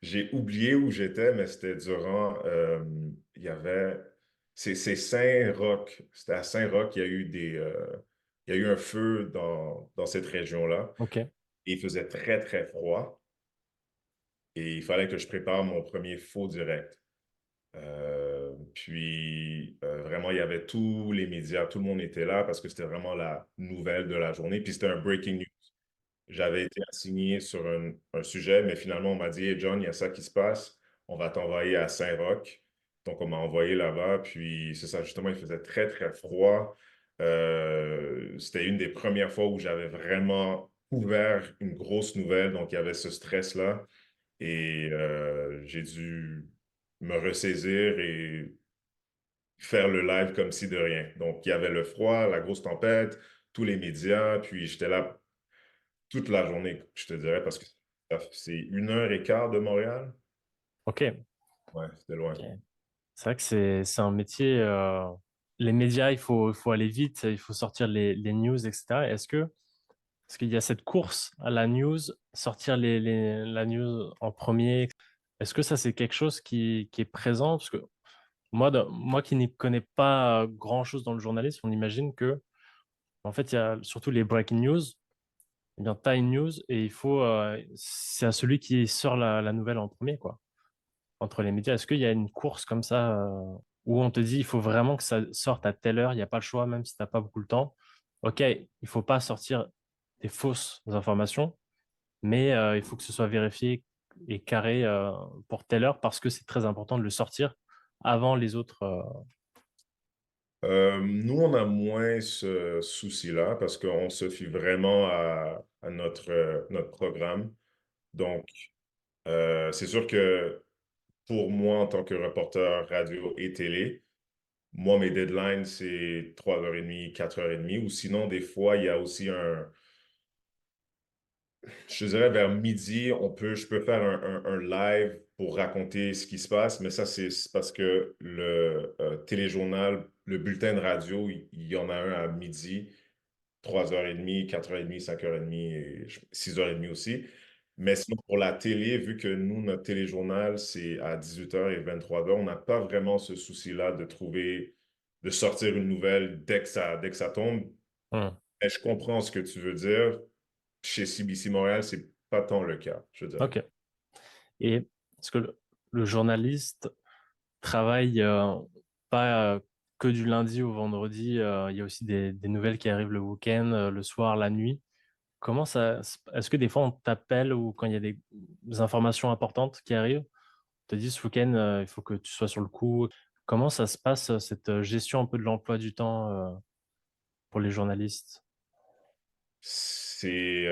J'ai oublié où j'étais, mais c'était durant. Il y avait. C'est Saint-Roch. C'était à Saint-Roch qu'il y a eu il y a eu un feu dans cette région-là. Ok, Et il faisait très, très froid. Et il fallait que je prépare mon premier faux direct. Puis vraiment, il y avait tous les médias, tout le monde était là parce que c'était vraiment la nouvelle de la journée. Puis c'était un breaking news. J'avais été assigné sur un sujet, mais finalement, on m'a dit, Hey John, il y a ça qui se passe. On va t'envoyer à Saint-Roch. Donc, on m'a envoyé là-bas. Puis, c'est ça, justement, il faisait très, très froid. C'était une des premières fois où j'avais vraiment couvert une grosse nouvelle. Donc, il y avait ce stress-là. Et j'ai dû me ressaisir et faire le live comme si de rien. Donc, il y avait le froid, la grosse tempête, tous les médias. Puis, j'étais là toute la journée, je te dirais, parce que c'est 1 heure et quart de Montréal. ok, Ouais, c'était loin. ok. C'est vrai que c'est un métier. Les médias, il faut aller vite, il faut sortir les news, etc. Est-ce qu'il y a cette course à la news, sortir la news en premier? Est-ce que ça, c'est quelque chose qui est présent? Parce que moi qui n'y connais pas grand-chose dans le journalisme, on imagine que, en fait, il y a surtout les breaking news. Eh bien, t'as une news et c'est à celui qui sort la nouvelle en premier, quoi. Entre les médias, est-ce qu'il y a une course comme ça où on te dit il faut vraiment que ça sorte à telle heure, il n'y a pas le choix, même si t'as pas beaucoup le temps. Ok, il faut pas sortir des fausses informations, mais il faut que ce soit vérifié et carré pour telle heure parce que c'est très important de le sortir avant les autres. Nous, on a moins ce souci-là parce qu'on se fie vraiment à notre programme. Donc, c'est sûr que pour moi, en tant que reporter radio et télé, moi, mes deadlines, c'est 3h30, 4h30, ou sinon, des fois, il y a aussi je dirais vers midi, je peux faire un live pour raconter ce qui se passe, mais ça, c'est parce que le téléjournal, le bulletin de radio, il y en a un à midi, 3h30, 4h30, 5h30 et 6h30 aussi. Mais sinon, pour la télé, vu que nous, notre téléjournal, c'est à 18h et 23h, on n'a pas vraiment ce souci-là de sortir une nouvelle dès que ça tombe. Hmm. Et je comprends ce que tu veux dire. Chez CBC Montréal, c'est pas tant le cas, je dirais. Ok. Et est-ce que le journaliste travaille pas que du lundi au vendredi, il y a aussi des nouvelles qui arrivent le week-end, le soir, la nuit. Comment ça, est-ce que des fois on t'appelle ou quand il y a des informations importantes qui arrivent, on te dit ce week-end, il faut que tu sois sur le coup. Comment ça se passe, cette gestion un peu de l'emploi du temps, pour les journalistes? C'est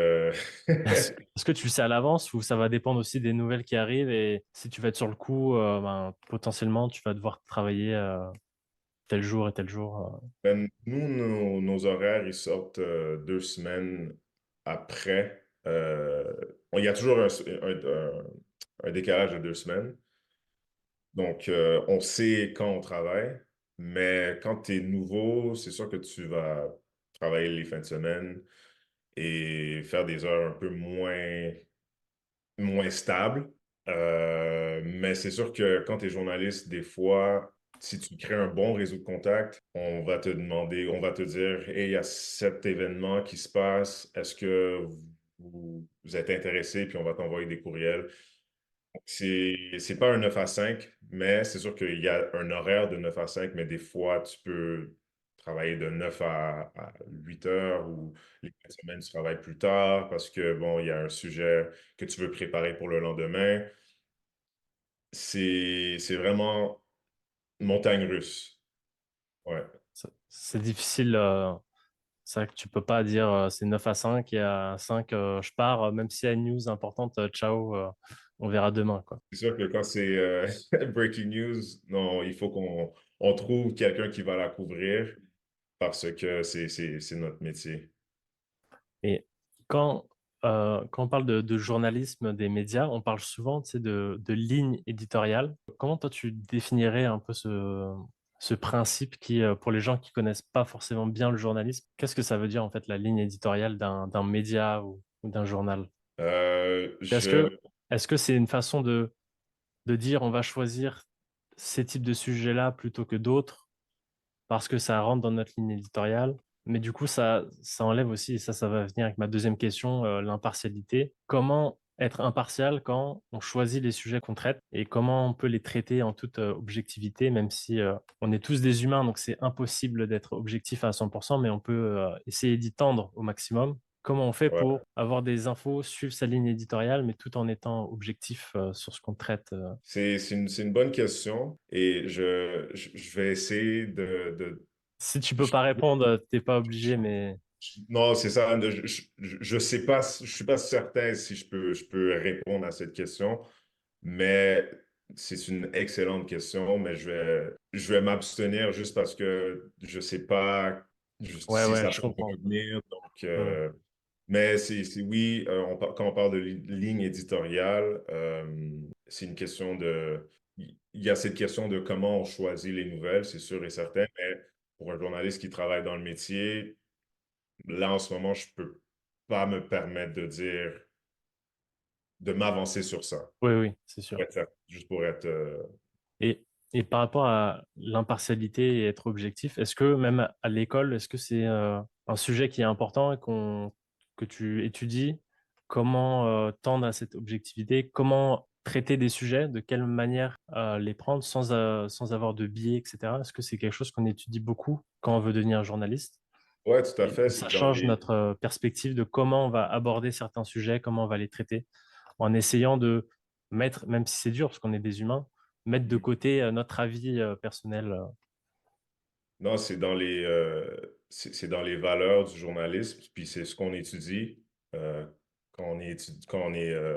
Est-ce que tu le sais à l'avance ou ça va dépendre aussi des nouvelles qui arrivent et si tu vas être sur le coup, ben, potentiellement tu vas devoir travailler tel jour et tel jour. nous, nos horaires, ils sortent 2 semaines après. Il y a toujours un décalage de 2 semaines. Donc, on sait quand on travaille, mais quand tu es nouveau, c'est sûr que tu vas travailler les fins de semaine et faire des heures un peu moins stable. Mais c'est sûr que quand tu es journaliste, des fois, si tu crées un bon réseau de contacts, on va te demander, on va te dire, Hey, il y a cet événement qui se passe, est-ce que vous êtes intéressé? Puis on va t'envoyer des courriels. C'est pas un 9 à 5, mais c'est sûr qu'il y a un horaire de 9 à 5, mais des fois, tu peux. travailler de 9 à 8 heures ou les fins de semaine, tu travailles plus tard parce que, bon, il y a un sujet que tu veux préparer pour le lendemain. C'est vraiment montagne russe. Ouais. C'est difficile. C'est vrai que tu peux pas dire c'est 9 à 5 et à 5 je pars, même s'il y a une news importante, ciao, on verra demain, quoi. C'est sûr que quand c'est breaking news, non, il faut qu'on trouve quelqu'un qui va la couvrir parce que c'est notre métier. Et quand on parle de journalisme des médias, on parle souvent, tu sais, de ligne éditoriale. Comment toi tu définirais un peu ce principe qui, pour les gens qui connaissent pas forcément bien le journalisme, qu'est-ce que ça veut dire en fait la ligne éditoriale d'un média ou d'un journal? Euh, Est-ce je, que est-ce que c'est une façon de dire on va choisir ces types de sujets-là plutôt que d'autres parce que ça rentre dans notre ligne éditoriale. Mais du coup, ça enlève aussi, et ça va venir avec ma deuxième question, l'impartialité. Comment être impartial quand on choisit les sujets qu'on traite et comment on peut les traiter en toute objectivité, même si on est tous des humains, donc c'est impossible d'être objectif à 100%, mais on peut essayer d'y tendre au maximum. Comment on fait ouais. pour avoir des infos, suivre sa ligne éditoriale, mais tout en étant objectif sur ce qu'on traite C'est une bonne question et je vais essayer Si tu peux je- pas répondre, t'es pas obligé, mais non, c'est ça. Je sais pas, je suis pas certain si je peux répondre à cette question, mais c'est une excellente question, mais je vais m'abstenir juste parce que je sais pas ouais, si ouais, ça je peut comprends. revenir. Donc, Hmm. mais oui, quand on parle de ligne éditoriale, c'est une question il y a cette question de comment on choisit les nouvelles, c'est sûr et certain, mais pour un journaliste qui travaille dans le métier, là, en ce moment, je peux pas me permettre de m'avancer sur ça. Oui, oui, c'est sûr. Juste pour être. Et, et par rapport à l'impartialité et être objectif, est-ce que même à l'école, est-ce que c'est un sujet qui est important et que tu étudies? Comment tendre à cette objectivité? Comment traiter des sujets? De quelle manière les prendre sans avoir de biais, etc. Est-ce que c'est quelque chose qu'on étudie beaucoup quand on veut devenir journaliste? Ouais, tout à Et fait. où ça change notre perspective de comment on va aborder certains sujets, comment on va les traiter, en essayant de mettre, même si c'est dur parce qu'on est des humains, mettre de côté notre avis personnel. Non, c'est dans les valeurs du journalisme, puis c'est ce qu'on étudie euh, quand on est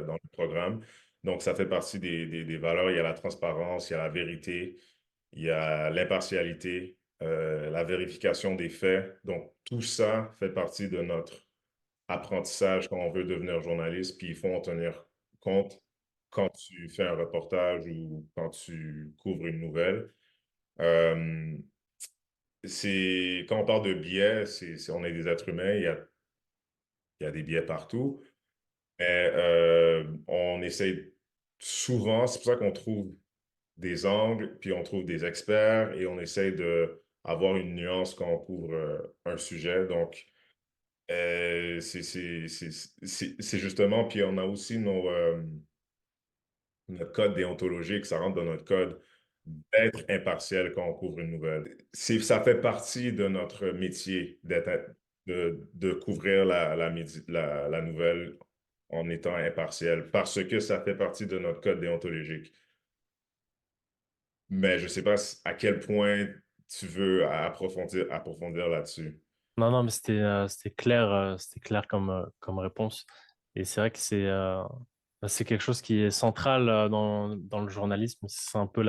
dans le programme. Donc, ça fait partie des valeurs. Il y a la transparence, il y a la vérité, il y a l'impartialité, la vérification des faits. Donc, tout ça fait partie de notre apprentissage quand on veut devenir journaliste, puis il faut en tenir compte quand tu fais un reportage ou quand tu couvres une nouvelle. Euh, quand on parle de biais, on est des êtres humains, il y a des biais partout, mais on essaie souvent, c'est pour ça qu'on trouve des angles, puis on trouve des experts et on essaie de avoir une nuance quand on couvre un sujet. Donc, c'est justement, puis on a aussi notre code déontologique, ça rentre dans notre code d'être impartiel quand on couvre une nouvelle. Ça fait partie de notre métier de couvrir la nouvelle en étant impartiel, parce que ça fait partie de notre code déontologique. Mais je ne sais pas à quel point tu veux approfondir là-dessus. Non, non, mais c'était clair comme réponse. Et c'est vrai que c'est quelque chose qui est central dans le journalisme. C'est un peu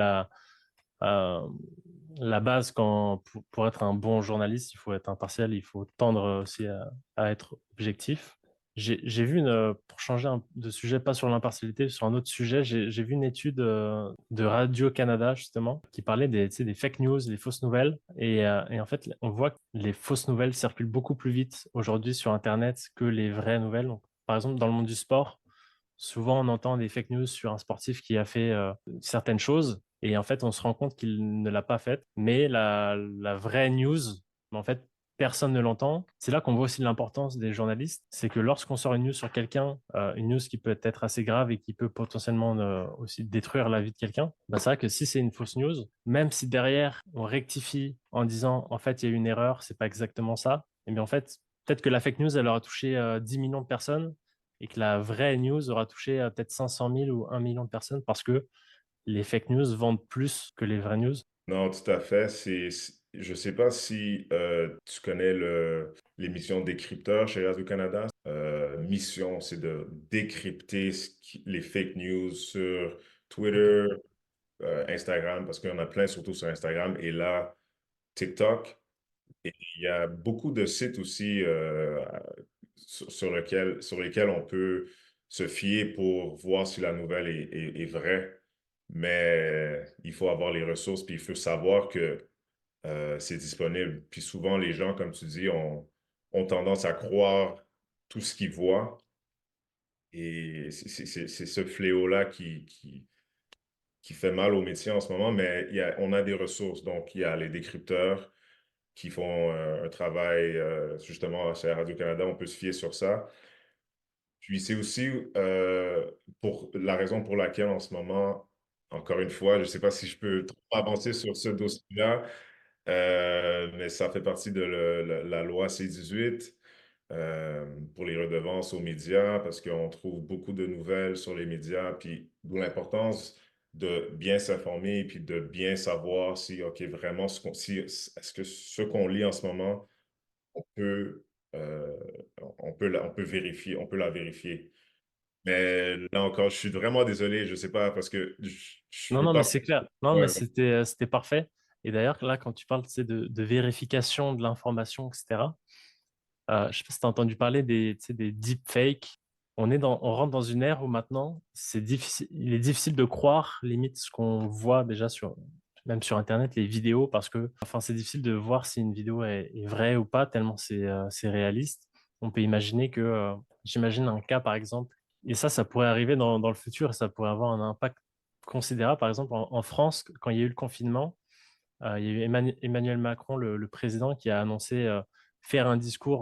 euh, la base pour être un bon journaliste, il faut être impartial, il faut tendre aussi à être objectif. J'ai vu pour changer de sujet, pas sur l'impartialité, sur un autre sujet, j'ai vu une étude de Radio-Canada justement qui parlait tu sais, des fake news, des fausses nouvelles. Et en fait, on voit que les fausses nouvelles circulent beaucoup plus vite aujourd'hui sur Internet que les vraies nouvelles. Donc, par exemple, dans le monde du sport, souvent, on entend des fake news sur un sportif qui a fait certaines choses et en fait, on se rend compte qu'il ne l'a pas faite. Mais la vraie news, en fait, personne ne l'entend. C'est là qu'on voit aussi l'importance des journalistes. C'est que lorsqu'on sort une news sur quelqu'un, une news qui peut être assez grave et qui peut potentiellement aussi détruire la vie de quelqu'un, bah c'est vrai que si c'est une fausse news, même si derrière on rectifie en disant en fait il y a eu une erreur, c'est pas exactement ça, et bien en fait peut-être que la fake news elle aura touché 10 millions de personnes et que la vraie news aura touché peut-être 500 000 ou 1 million de personnes parce que les fake news vendent plus que les vraies news. Non, tout à fait. Je sais pas si tu connais l'émission Décrypteur chez Radio-Canada. Mission, c'est de décrypter les fake news sur Ok. Twitter, Instagram, parce qu'il y en a plein, surtout sur Instagram, et là, TikTok. Et il y a beaucoup de sites aussi sur lesquels on peut se fier pour voir si la nouvelle est vraie. Mais il faut avoir les ressources, puis il faut savoir que c'est disponible. Puis souvent, les gens, comme tu dis, ont tendance à croire tout ce qu'ils voient. Et c'est ce fléau-là qui fait mal au métier en ce moment, mais on a des ressources. Donc, il y a les décrypteurs qui font un travail, justement, chez Radio-Canada, on peut se fier sur ça. Puis c'est aussi pour la raison pour laquelle en ce moment, encore une fois, je ne sais pas si je peux trop avancer sur ce dossier-là, mais ça fait partie de la loi C-18 pour les redevances aux médias, parce qu'on trouve beaucoup de nouvelles sur les médias, puis d'où l'importance de bien s'informer, puis de bien savoir si, OK, vraiment, est-ce que ce qu'on lit en ce moment, on peut, euh, on peut vérifier, on peut la vérifier. Mais là encore, je suis vraiment désolé, je sais pas, parce que je Non, veux non, mais pas. c'est clair. Non, mais Ouais, c'était parfait. Et d'ailleurs, là, quand tu parles, tu sais, de vérification de l'information, etc., je sais pas si tu as entendu parler tu sais, des deepfakes. On rentre dans une ère où maintenant, il est difficile de croire, limite, ce qu'on voit déjà même sur Internet, les vidéos, parce que, enfin, c'est difficile de voir si une vidéo est vraie ou pas, tellement c'est réaliste. On peut imaginer j'imagine un cas, par exemple, et ça pourrait arriver dans le futur et ça pourrait avoir un impact considérable. Par exemple, en France, quand il y a eu le confinement, il y a eu Emmanuel Macron, le président, qui a annoncé faire un discours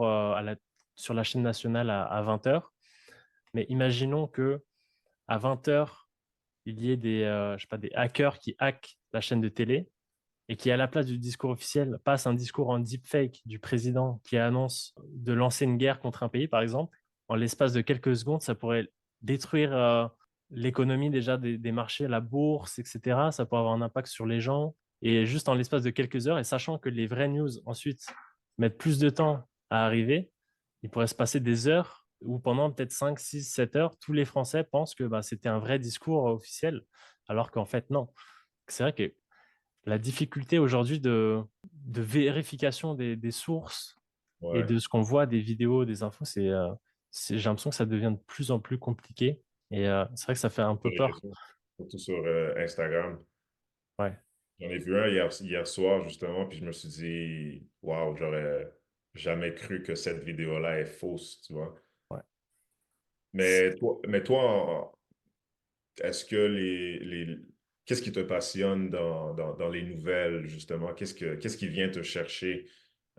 sur la chaîne nationale à 20 heures. Mais imaginons que à 20 heures, il y ait je sais pas, des hackers qui hackent la chaîne de télé et qui, à la place du discours officiel, passe un discours en deepfake du président qui annonce de lancer une guerre contre un pays, par exemple. En l'espace de quelques secondes, ça pourrait détruire l'économie déjà des marchés, la bourse, etc. Ça pourrait avoir un impact sur les gens. Et juste en l'espace de quelques heures, et sachant que les vraies news ensuite mettent plus de temps à arriver, il pourrait se passer des heures où pendant peut-être 5, 6, 7 heures, tous les Français pensent que bah, c'était un vrai discours officiel, alors qu'en fait, non. C'est vrai que la difficulté aujourd'hui de vérification des sources et ouais, de ce qu'on voit des vidéos, des infos, j'ai l'impression que ça devient de plus en plus compliqué. Et c'est vrai que ça fait un sur peu les peur. réseaux, surtout sur Instagram. Ouais, J'en ai vu un hier soir, justement, puis je me suis dit, waouh, j'aurais jamais cru que cette vidéo-là est fausse, tu vois. ouais. Mais toi, est-ce que qu'est-ce qui te passionne dans les nouvelles, justement? Qu'est-ce qui vient te chercher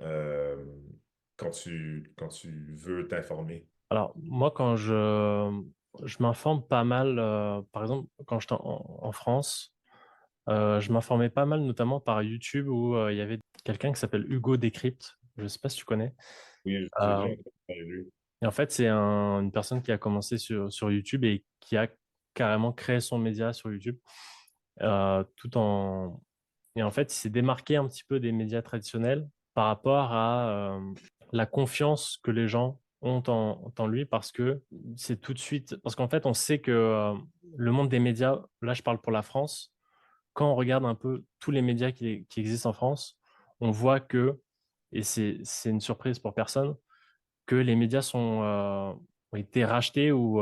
euh, quand tu veux t'informer? Alors, moi, je m'informe pas mal, par exemple, quand j'étais en France, je m'informais pas mal, notamment par YouTube, où il y avait quelqu'un qui s'appelle Hugo Décrypte. Je sais pas si tu connais. Oui, j'ai Euh, déjà entendu parler de lui. Et en fait, c'est une personne qui a commencé sur YouTube et qui a carrément créé son média sur YouTube, tout en... Et en fait, il s'est démarqué un petit peu des médias traditionnels par rapport à la confiance que les gens ont en lui parce que c'est tout de suite... Parce qu'en fait, on sait que le monde des médias, là, je parle pour la France, quand on regarde un peu tous les médias qui existent en France, on voit et c'est une surprise pour personne, que les médias ont été rachetés ou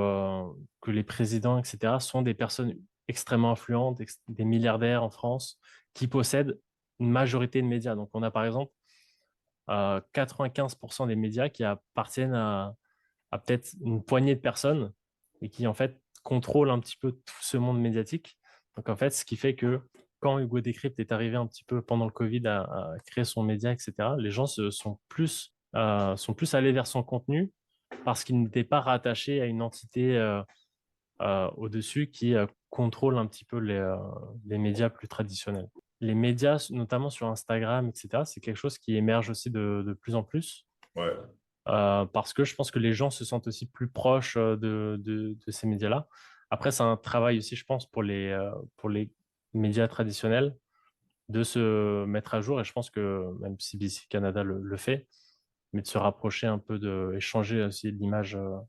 que les présidents, etc., sont des personnes extrêmement influentes, des milliardaires en France qui possèdent une majorité de médias. Donc, on a par exemple 95% des médias qui appartiennent à peut-être une poignée de personnes et qui, en fait, contrôlent un petit peu tout ce monde médiatique. Donc, en fait, ce qui fait que quand Hugo Décrypte est arrivé un petit peu pendant le Covid à créer son média, etc., les gens sont plus allés vers son contenu parce qu'ils n'étaient pas rattachés à une entité au-dessus qui contrôle un petit peu les médias plus traditionnels. Les médias, notamment sur Instagram, etc., c'est quelque chose qui émerge aussi de plus en plus Ouais, parce que je pense que les gens se sentent aussi plus proches de ces médias-là. Après, c'est un travail aussi, je pense, pour les médias traditionnels de se mettre à jour, et je pense que même CBC Canada le fait, mais de se rapprocher un peu, de échanger aussi l'image un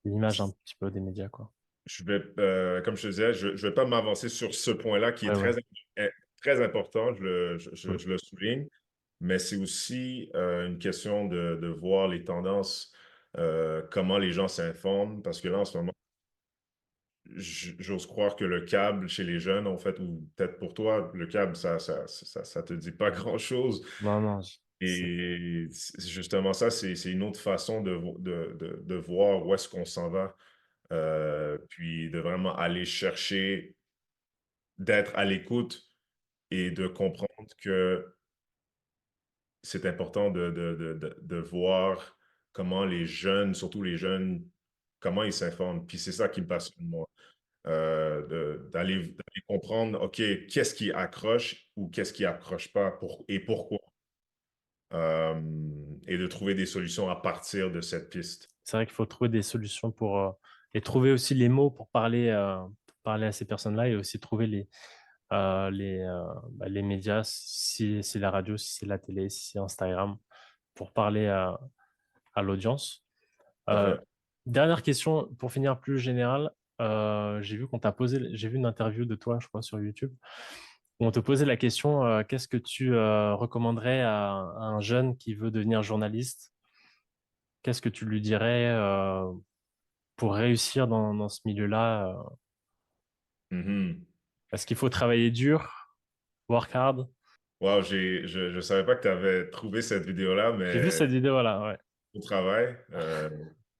petit peu des médias, quoi. comme je te disais, je vais pas m'avancer sur ce point-là qui est Ouais, ouais. très important, Mm. je le souligne, mais c'est aussi une question de voir les tendances, comment les gens s'informent, parce que là, en ce moment, j'ose croire que le câble chez les jeunes, en fait, ou peut-être pour toi, le câble, ça te dit pas grand-chose. Non, non, Et justement, ça, c'est une autre façon de voir où est-ce qu'on s'en va, puis de vraiment aller chercher, d'être à l'écoute et de comprendre que c'est important de voir comment les jeunes, surtout les jeunes, comment ils s'informent. Puis c'est ça qui me passionne, moi. D'aller comprendre, OK, qu'est-ce qui accroche ou qu'est-ce qui accroche pas et pourquoi. Et de trouver des solutions à partir de cette piste. c'est vrai qu'il faut trouver des solutions et trouver aussi les mots pour parler à ces personnes-là, et aussi trouver les médias, si c'est la radio, si c'est la télé, si c'est Instagram, pour parler à l'audience. Tout à Euh, fait. Dernière question, pour finir plus général, j'ai vu une interview de toi, je crois, sur YouTube, où on te posait la question, qu'est-ce que tu recommanderais à un jeune qui veut devenir journaliste? Qu'est-ce que tu lui dirais pour réussir dans ce milieu-là? Mhm. Est-ce qu'il faut travailler dur, work hard? Wow, je savais pas que tu avais trouvé cette vidéo-là, J'ai vu mais cette vidéo-là, ouais. au travail,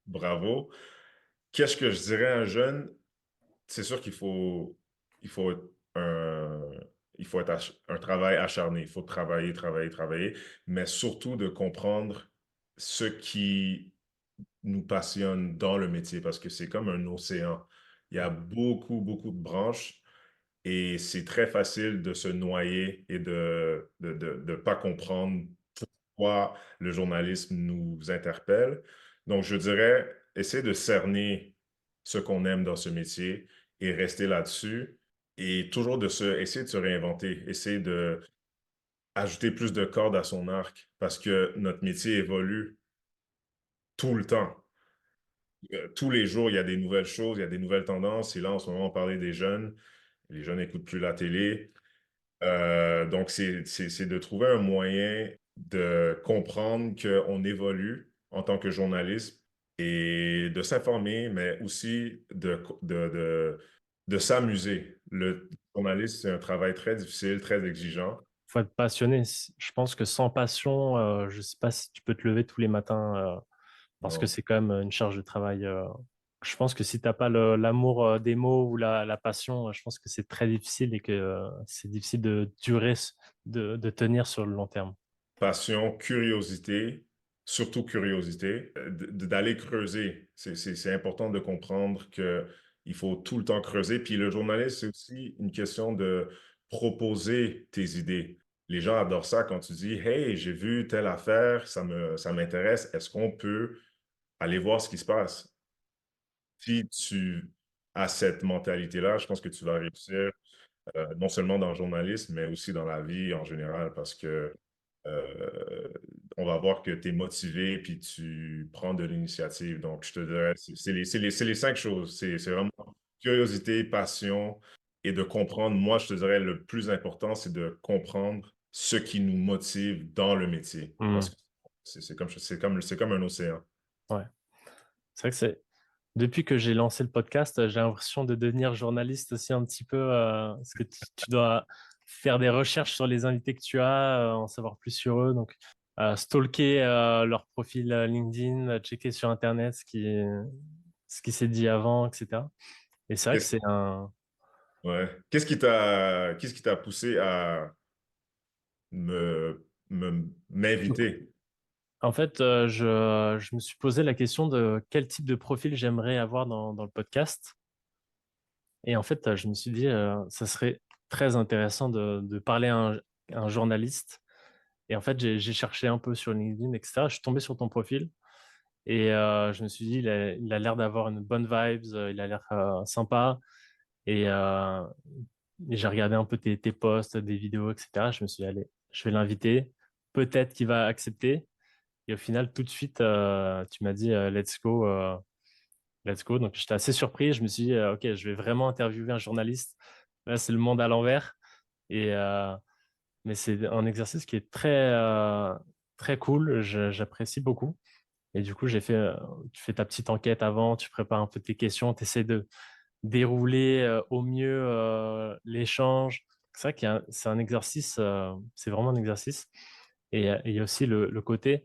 bravo. Qu'est-ce que je dirais à un jeune? C'est sûr il faut un, il faut être un travail acharné. Il faut travailler, travailler, travailler, mais surtout de comprendre ce qui nous passionne dans le métier parce que c'est comme un océan. Il y a beaucoup, beaucoup de branches et c'est très facile de se noyer et de pas comprendre pourquoi le journalisme nous interpelle. Donc, je dirais, essayer de cerner ce qu'on aime dans ce métier et rester là-dessus et toujours essayer de se réinventer, essayer de ajouter plus de cordes à son arc parce que notre métier évolue tout le temps. Tous les jours, il y a des nouvelles choses, il y a des nouvelles tendances. Et là, en ce moment, on parlait des jeunes. Les jeunes n'écoutent plus la télé. Donc, c'est de trouver un moyen de comprendre qu'on évolue en tant que journaliste et de s'informer, mais aussi de s'amuser. Le journaliste, c'est un travail très difficile, très exigeant. Faut être passionné. Je pense que sans passion, je sais pas si tu peux te lever tous les matins, parce que Non. c'est quand même une charge de travail. Je pense que si t'as pas l'amour des mots ou la passion, je pense que c'est très difficile, et que c'est difficile de durer, de tenir sur le long terme. Passion, curiosité, surtout curiosité, d'aller creuser. C'est important de comprendre que il faut tout le temps creuser. Puis le journaliste, c'est aussi une question de proposer tes idées. Les gens adorent ça quand tu dis, Hey, j'ai vu telle affaire, ça m'intéresse. Est-ce qu'on peut aller voir ce qui se passe? Si tu as cette mentalité-là, je pense que tu vas réussir, non seulement dans le journalisme, mais aussi dans la vie en général, parce que euh, on va voir que tu es motivé puis tu prends de l'initiative. Donc, je te dirais, c'est les cinq choses. C'est vraiment curiosité, passion et de comprendre. Moi, je te dirais, le plus important, c'est de comprendre ce qui nous motive dans le métier. Parce Hmm. que c'est comme un océan. Ouais. C'est vrai que depuis que j'ai lancé le podcast, j'ai l'impression de devenir journaliste aussi un petit peu, parce que tu dois faire des recherches sur les invités que tu as, en savoir plus sur eux, donc stalker leur profil LinkedIn, checker sur Internet ce qui s'est dit avant, etc. Et c'est vrai que Qu'est-ce c'est un, Ouais. Qu'est-ce qui t'a poussé à m'inviter? En fait, je me suis posé la question de quel type de profil j'aimerais avoir dans le podcast. Et en fait, je me suis dit, ça serait très intéressant de parler à un journaliste. Et en fait, j'ai cherché un peu sur LinkedIn, etc. Je suis tombé sur ton profil et je me suis dit, il a l'air d'avoir une bonne vibes, il a l'air sympa. Et, et j'ai regardé un peu tes posts, des vidéos, etc. Je me suis dit, allez, je vais l'inviter. Peut-être qu'il va accepter. Et au final, tout de suite, tu m'as dit, let's go, let's go. Donc, j'étais assez surpris. Je me suis dit, OK, je vais vraiment interviewer un journaliste. Là, c'est le monde à l'envers. Et, mais c'est un exercice qui est très cool. J'apprécie beaucoup. Et du coup, tu fais ta petite enquête avant, tu prépares un peu tes questions, tu essaies de dérouler au mieux l'échange. C'est vrai c'est un exercice, c'est vraiment un exercice. Et il y a aussi le côté,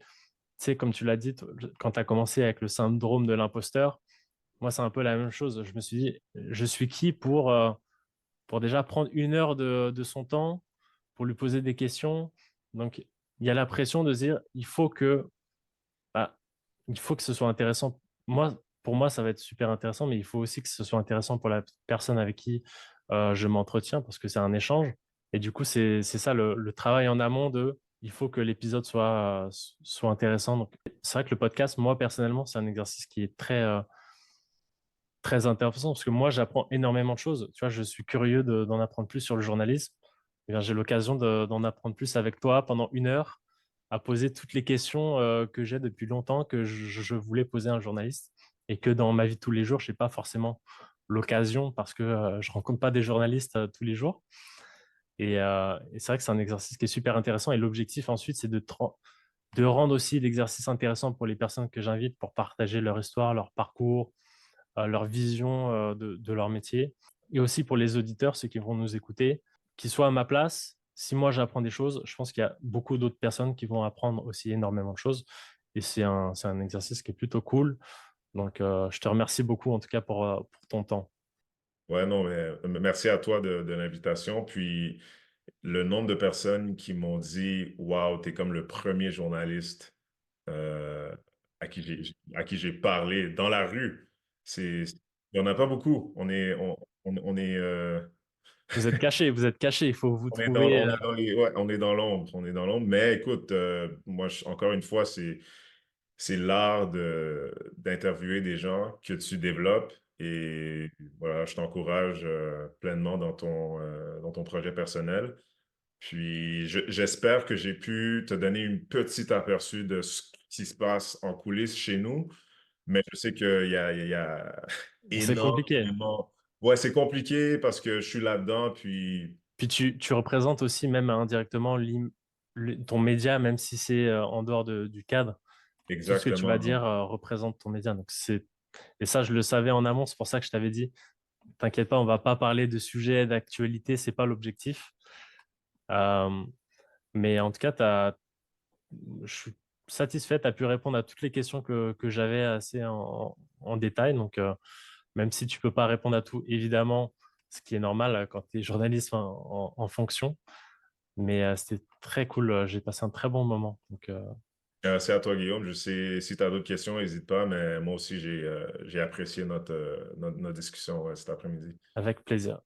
tu sais, comme tu l'as dit, quand tu as commencé avec le syndrome de l'imposteur, moi, c'est un peu la même chose. Je me suis dit, je suis qui pour déjà prendre une heure de son temps pour lui poser des questions. Donc, il y a la pression de se dire, bah, il faut que ce soit intéressant. Moi, pour moi, ça va être super intéressant, mais il faut aussi que ce soit intéressant pour la personne avec qui je m'entretiens parce que c'est un échange. Et du coup, c'est ça le travail en amont il faut que l'épisode soit intéressant. Donc, c'est vrai que le podcast, moi, personnellement, c'est un exercice qui est très intéressant parce que moi, j'apprends énormément de choses. Tu vois, je suis curieux d'en apprendre plus sur le journalisme. Eh bien, j'ai l'occasion d'en apprendre plus avec toi pendant une heure, à poser toutes les questions que j'ai depuis longtemps que je voulais poser à un journaliste et que dans ma vie de tous les jours, je n'ai pas forcément l'occasion parce que je rencontre pas des journalistes tous les jours. Et c'est vrai que c'est un exercice qui est super intéressant. Et l'objectif ensuite, c'est de rendre aussi l'exercice intéressant pour les personnes que j'invite pour partager leur histoire, leur parcours, leur vision de leur métier. Et aussi pour les auditeurs, ceux qui vont nous écouter, qu'ils soient à ma place. Si moi j'apprends des choses, je pense qu'il y a beaucoup d'autres personnes qui vont apprendre aussi énormément de choses. Et c'est un exercice qui est plutôt cool. Donc, je te remercie beaucoup en tout cas pour ton temps. Ouais, non, mais merci à toi de l'invitation. Puis le nombre de personnes qui m'ont dit, Waouh, t'es comme le premier journaliste euh, à qui j'ai parlé dans la rue. Il n'y en a pas beaucoup. On est, Vous êtes caché, il faut vous trouver. on est dans ouais, on est dans l'ombre, on est dans l'ombre. Mais écoute, moi, encore une fois, c'est l'art d'interviewer des gens que tu développes et voilà, je t'encourage pleinement dans ton projet personnel. Puis j'espère que j'ai pu te donner une petite aperçu de ce qui se passe en coulisses chez nous, mais je sais il y a C'est compliqué. énormément. Ouais, c'est compliqué parce que je suis là-dedans, puis Puis tu représentes aussi même indirectement ton média, même si c'est en dehors du cadre. Tout ce que tu vas exactement. dire représente ton média. Et ça, je le savais en amont. C'est pour ça que je t'avais dit, t'inquiète pas, on va pas parler de sujets d'actualité. C'est pas l'objectif. Euh, mais en tout cas, je suis satisfait. Tu as pu répondre à toutes les questions que j'avais assez en détail. Donc, même si tu peux pas répondre à tout, évidemment, ce qui est normal quand tu es journaliste en fonction. Mais c'était très cool. J'ai passé un très bon moment. Donc, C'est à toi, Guillaume. Je sais, si tu as d'autres questions, n'hésite pas, mais moi aussi, j'ai apprécié notre discussion cet après-midi. avec plaisir.